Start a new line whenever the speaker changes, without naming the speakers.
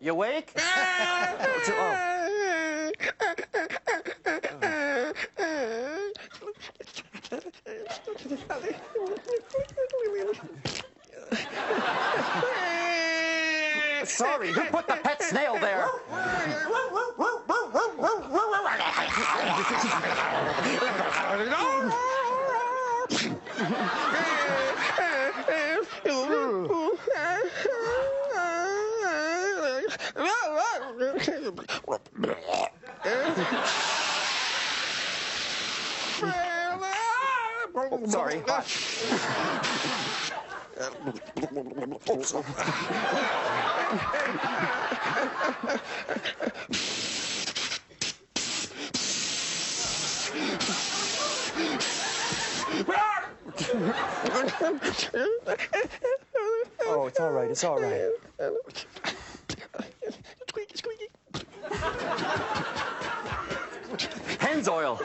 You awake? Sorry, who put the pet snail there? Oh, sorry. Oh, it's all right. It's all right. Pennzoil.